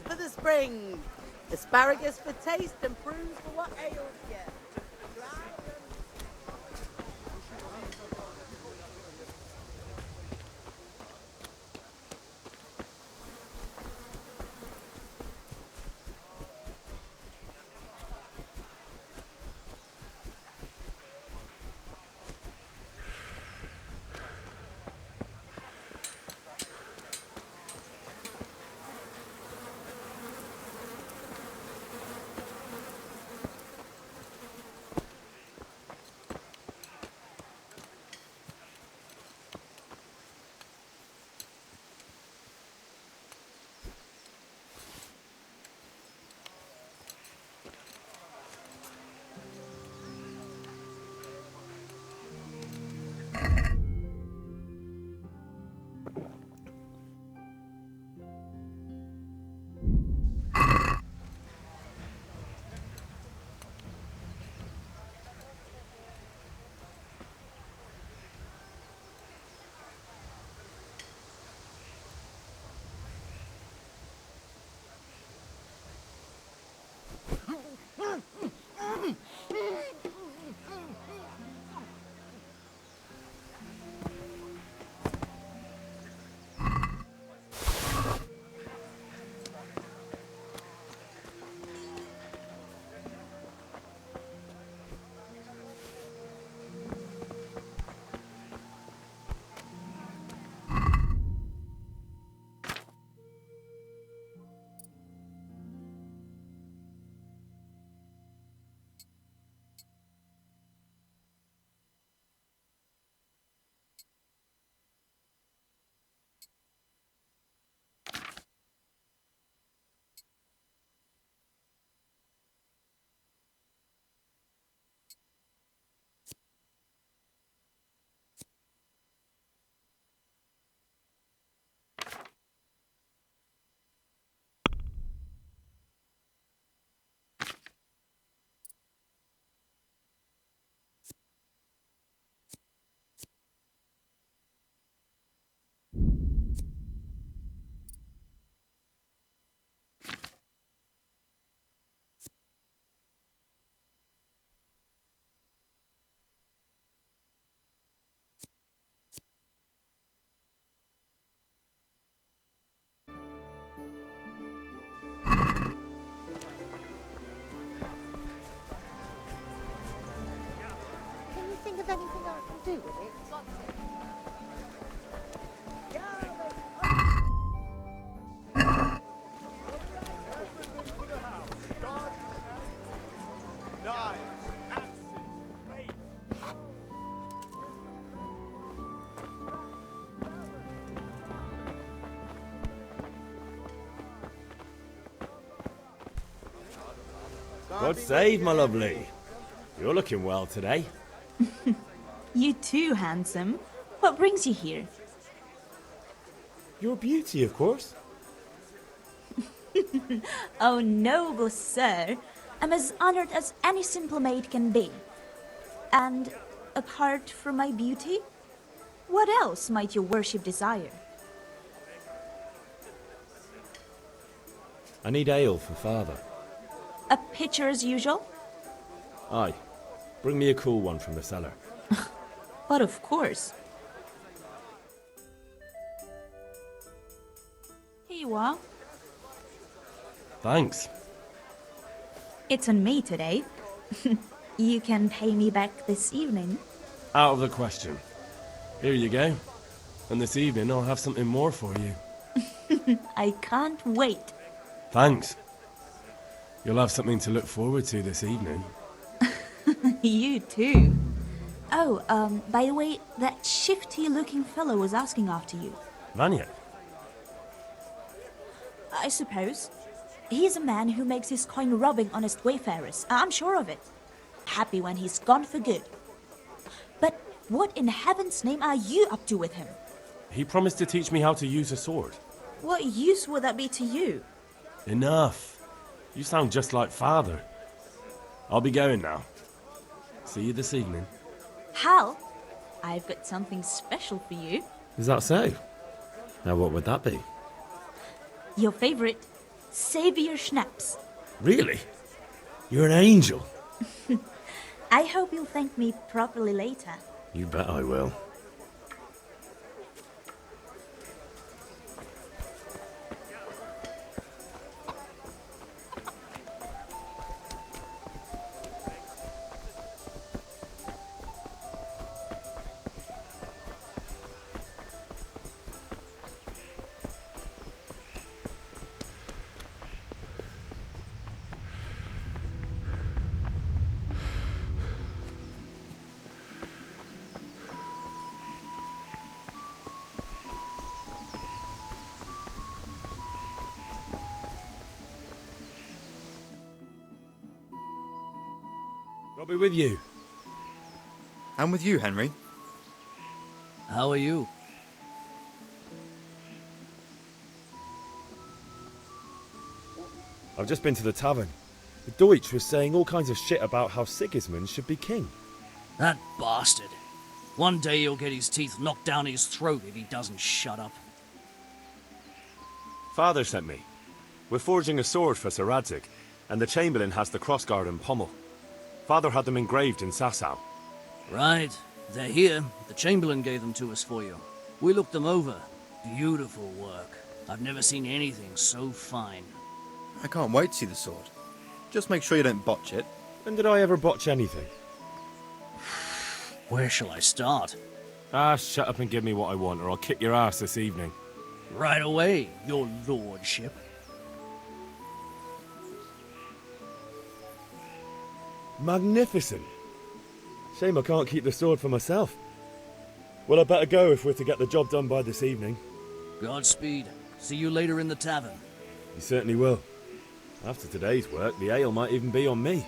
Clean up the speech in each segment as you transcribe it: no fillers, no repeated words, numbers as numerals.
for the spring. Asparagus for taste and prunes for what ails you. Think of anything I can do with it? God save, my lovely. You're looking well today. You too, handsome. What brings you here? Your beauty, of course. Oh, noble sir. I'm as honored as any simple maid can be. And apart from my beauty, what else might your worship desire? I need ale for father. A pitcher as usual? Aye. Bring me a cool one from the cellar. But of course. Here you are. Thanks. It's on me today. You can pay me back this evening. Out of the question. Here you go. And this evening I'll have something more for you. I can't wait. Thanks. You'll have something to look forward to this evening. You too. Oh, by the way, that shifty-looking fellow was asking after you. Vanya? I suppose. He's a man who makes his coin robbing honest wayfarers. I'm sure of it. Happy when he's gone for good. But what in heaven's name are you up to with him? He promised to teach me how to use a sword. What use would that be to you? Enough. You sound just like father. I'll be going now. See you this evening. Hal, I've got something special for you. Is that so? Now what would that be? Your favorite, Savior Schnapps. Really? You're an angel. I hope you'll thank me properly later. You bet I will. I'll be with you. I'm with you, Henry. How are you? I've just been to the tavern. The Deutsch was saying all kinds of shit about how Sigismund should be king. That bastard. One day he'll get his teeth knocked down his throat if he doesn't shut up. Father sent me. We're forging a sword for Sir Radzig, and the Chamberlain has the crossguard and pommel. Father had them engraved in Sasau. Right. They're here. The Chamberlain gave them to us for you. We looked them over. Beautiful work. I've never seen anything so fine. I can't wait to see the sword. Just make sure you don't botch it. When did I ever botch anything? Where shall I start? Ah, shut up and give me what I want, or I'll kick your ass this evening. Right away, your lordship. Magnificent. Shame I can't keep the sword for myself. Well, I better go if we're to get the job done by this evening. Godspeed. See you later in the tavern. You certainly will. After today's work, the ale might even be on me.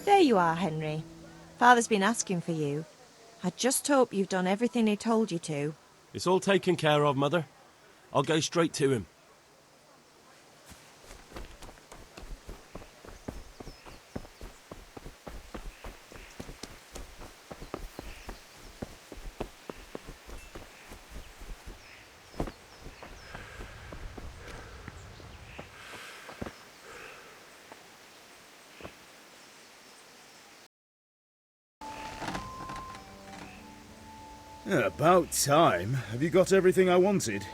There you are, Henry. Father's been asking for you. I just hope you've done everything he told you to. It's all taken care of, Mother. I'll go straight to him. About time. Have you got everything I wanted?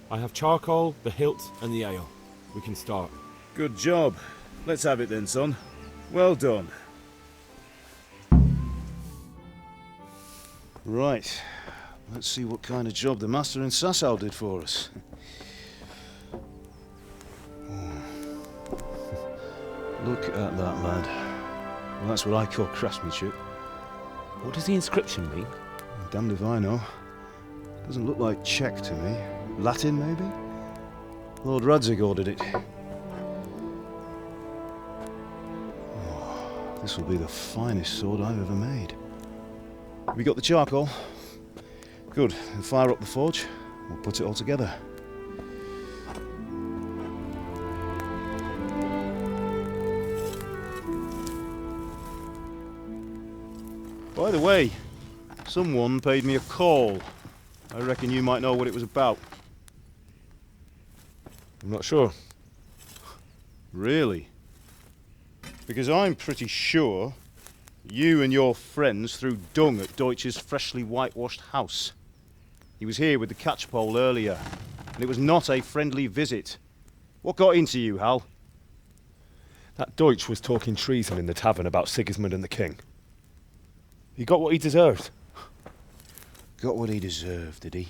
I have charcoal, the hilt, and the ale. We can start. Good job. Let's have it then, son. Well done. Right. Let's see what kind of job the master in Sasau did for us. Look at that, lad. Well, that's what I call craftsmanship. What does the inscription mean? Damned if I know. Doesn't look like Czech to me. Latin, maybe? Lord Radzig ordered it. Oh, this will be the finest sword I've ever made. Have you got the charcoal? Good. Then fire up the forge. We'll put it all together. By the way, someone paid me a call. I reckon you might know what it was about. I'm not sure. Really? Because I'm pretty sure you and your friends threw dung at Deutsch's freshly whitewashed house. He was here with the catchpole earlier, and it was not a friendly visit. What got into you, Hal? That Deutsch was talking treason in the tavern about Sigismund and the king. He got what he deserved. Got what he deserved, did he?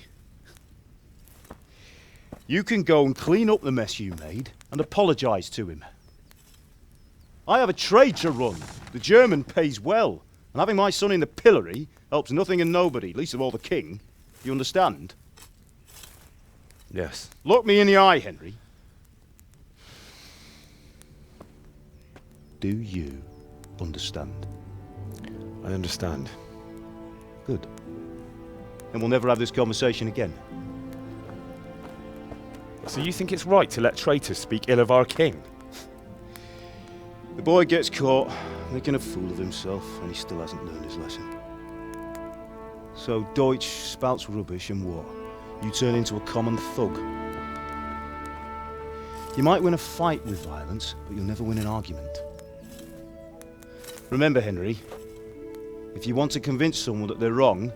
You can go and clean up the mess you made and apologise to him. I have a trade to run. The German pays well. And having my son in the pillory helps nothing and nobody, least of all the king. You understand? Yes. Look me in the eye, Henry. Do you understand? I understand. Good. Then we'll never have this conversation again. So you think it's right to let traitors speak ill of our king? The boy gets caught making a fool of himself, and he still hasn't learned his lesson. So Deutsch spouts rubbish, and what? You turn into a common thug. You might win a fight with violence, but you'll never win an argument. Remember, Henry, if you want to convince someone that they're wrong,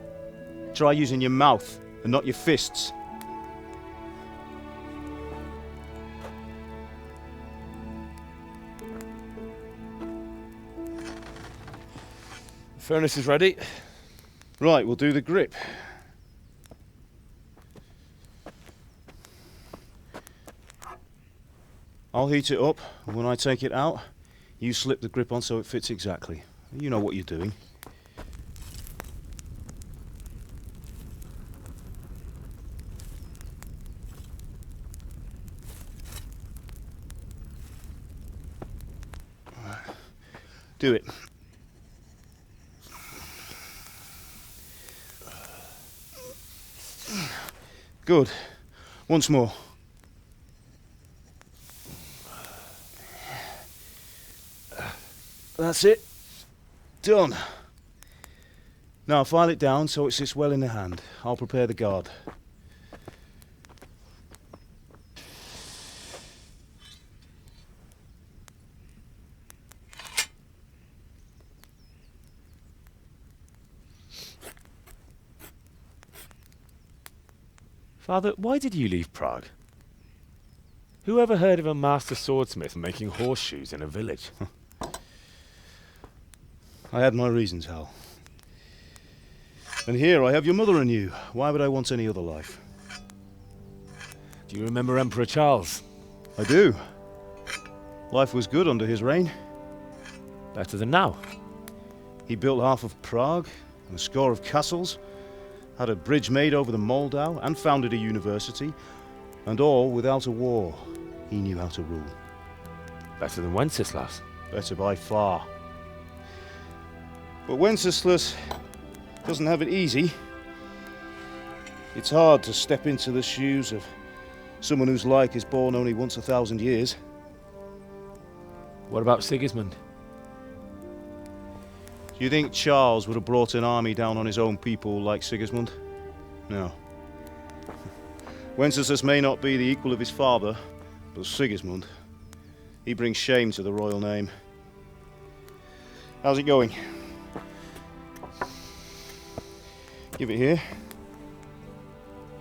try using your mouth and not your fists. The furnace is ready. Right, we'll do the grip. I'll heat it up, and when I take it out, you slip the grip on so it fits exactly. You know what you're doing. Do it. Good. Once more. That's it. Done. Now file it down so it sits well in the hand. I'll prepare the guard. Father, why did you leave Prague? Who ever heard of a master swordsmith making horseshoes in a village? I had my reasons, Hal. And here I have your mother and you. Why would I want any other life? Do you remember Emperor Charles? I do. Life was good under his reign. Better than now. He built half of Prague, and a score of castles, had a bridge made over the Moldau, and founded a university, and all without a war. He knew how to rule. Better than Wenceslas. Better by far. But Wenceslas doesn't have it easy. It's hard to step into the shoes of someone whose like is born only once 1,000 years. What about Sigismund? Do you think Charles would have brought an army down on his own people like Sigismund? No. Wenceslas may not be the equal of his father, but Sigismund, he brings shame to the royal name. How's it going? Give it here,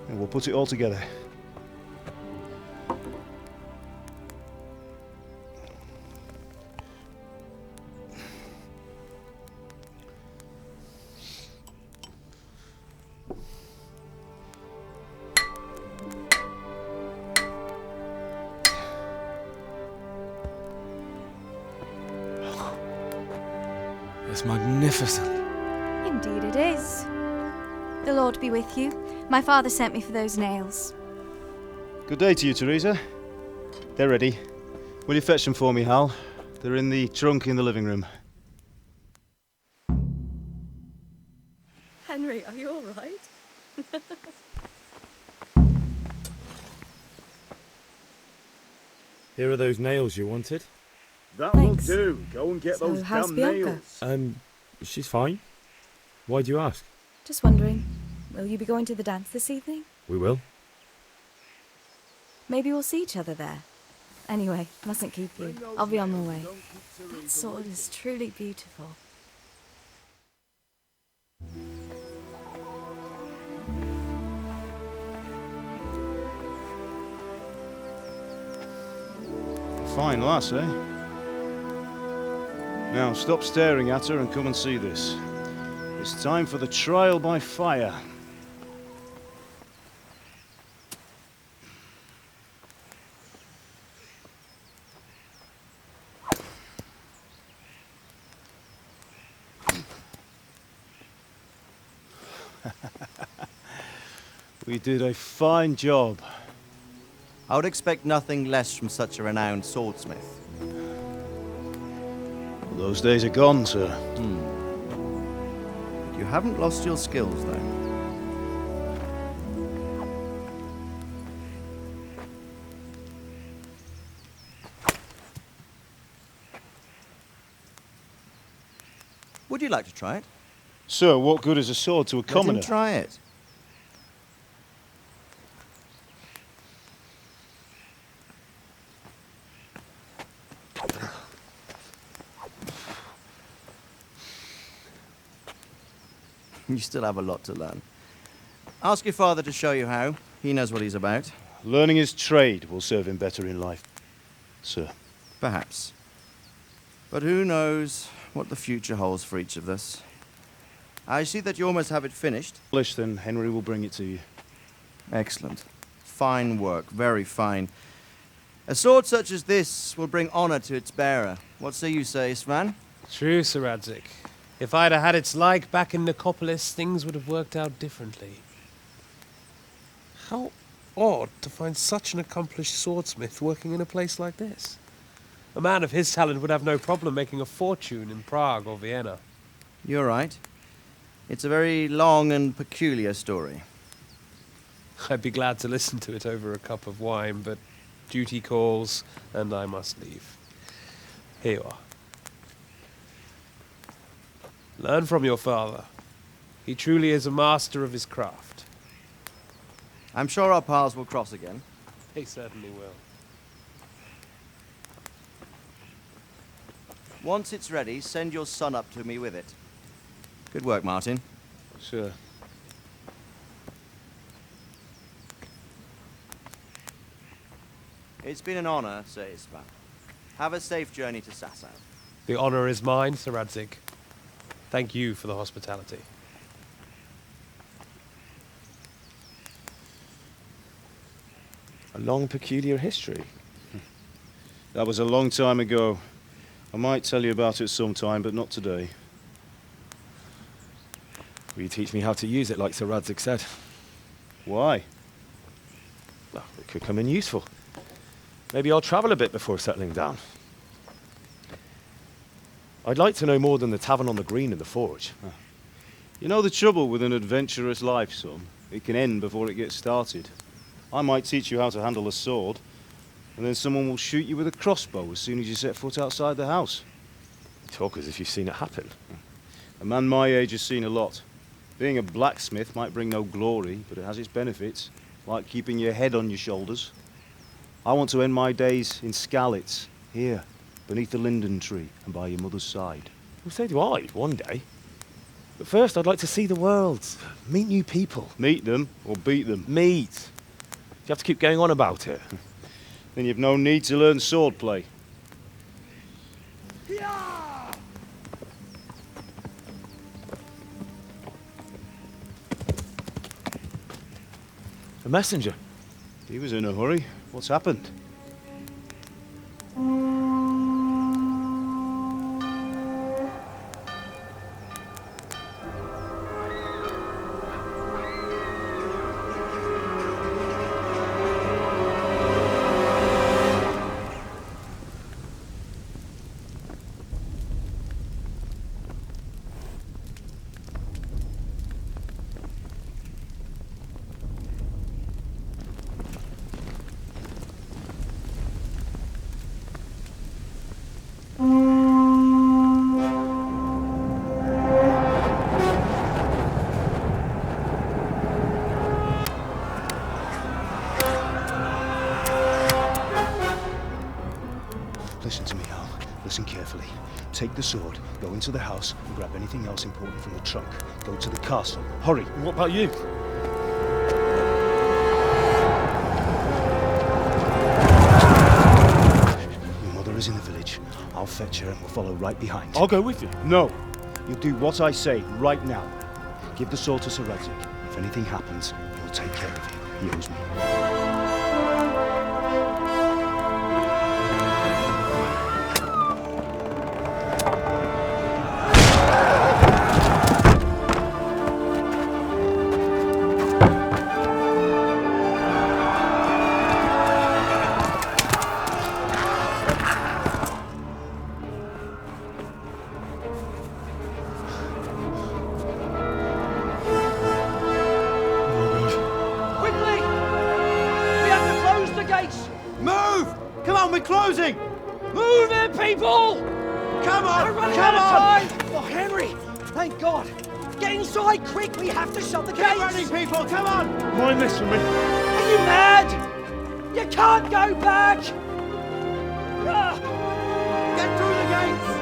and we'll put it all together. It's magnificent. Indeed it is. The Lord be with you. My father sent me for those nails. Good day to you, Teresa. They're ready. Will you fetch them for me, Hal? They're in the trunk in the living room. Henry, are you all right? Here are those nails you wanted. That Thanks. will do. Go and get So those how's damn Bianca? nails. She's fine. Why do you ask? Just wondering, will you be going to the dance this evening? We will. Maybe we'll see each other there. Anyway, mustn't keep you. I'll be on my way. That sword is truly beautiful. Fine lass, eh? Now stop staring at her and come and see this. It's time for the trial by fire. We did a fine job. I would expect nothing less from such a renowned swordsmith. Those days are gone, sir. You haven't lost your skills, though. Would you like to try it? Sir, what good is a sword to a Let commoner? him try it. You still have a lot to learn. Ask your father to show you how. He knows what he's about. Learning his trade will serve him better in life, sir. Perhaps. But who knows what the future holds for each of us. I see that you almost have it finished. Then Henry will bring it to you. Excellent. Fine work, very fine. A sword such as this will bring honor to its bearer. What say you, Svan? True, Sir Radzik. If I'd have had its like back in Nicopolis, things would have worked out differently. How odd to find such an accomplished swordsmith working in a place like this. A man of his talent would have no problem making a fortune in Prague or Vienna. You're right. It's a very long and peculiar story. I'd be glad to listen to it over a cup of wine, but duty calls, and I must leave. Here you are. Learn from your father. He truly is a master of his craft. I'm sure our paths will cross again. He certainly will. Once it's ready, send your son up to me with it. Good work, Martin. Sir. It's been an honor, Sir Ispan. Have a safe journey to Sasau. The honor is mine, Sir Radzik. Thank you for the hospitality. A long, peculiar history. That was a long time ago. I might tell you about it sometime, but not today. Will you teach me how to use it like Sir Radzik said? Why? Well, it could come in useful. Maybe I'll travel a bit before settling down. I'd like to know more than the tavern on the green and the forge. You know the trouble with an adventurous life, son? It can end before it gets started. I might teach you how to handle a sword, and then someone will shoot you with a crossbow as soon as you set foot outside the house. You talk as if you've seen it happen. A man my age has seen a lot. Being a blacksmith might bring no glory, but it has its benefits, like keeping your head on your shoulders. I want to end my days in Skalitz, here, beneath the linden tree and by your mother's side. Well, so do I, one day. But first, I'd like to see the world, meet new people. Meet them or beat them? Meet. You have to keep going on about it. Then you've no need to learn swordplay. A messenger. He was in a hurry. What's happened? Listen to me, Al. Listen carefully. Take the sword, go into the house, and grab anything else important from the trunk. Go to the castle. Hurry! What about you? Your mother is in the village. I'll fetch her and we'll follow right behind. I'll go with you. No! You'll do what I say right now. Give the sword to Sir Radzik. If anything happens, he'll take care of you. He owes me. closing! Move it, people! Come on! We're running Come out on! of time! Oh, Henry! Thank God! Get inside, quick! We have to shut the Keep gates! running, people! Come on! Mind this for me. Are you mad? You can't go back! Ah. Get through the gates!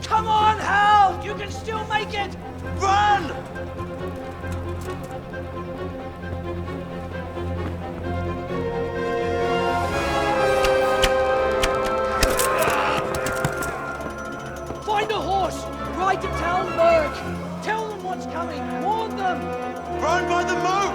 Come on, Hal! You can still make it! Run! Find a horse! Ride to town, Merc! Tell them what's coming! Warn them! Run by the moat!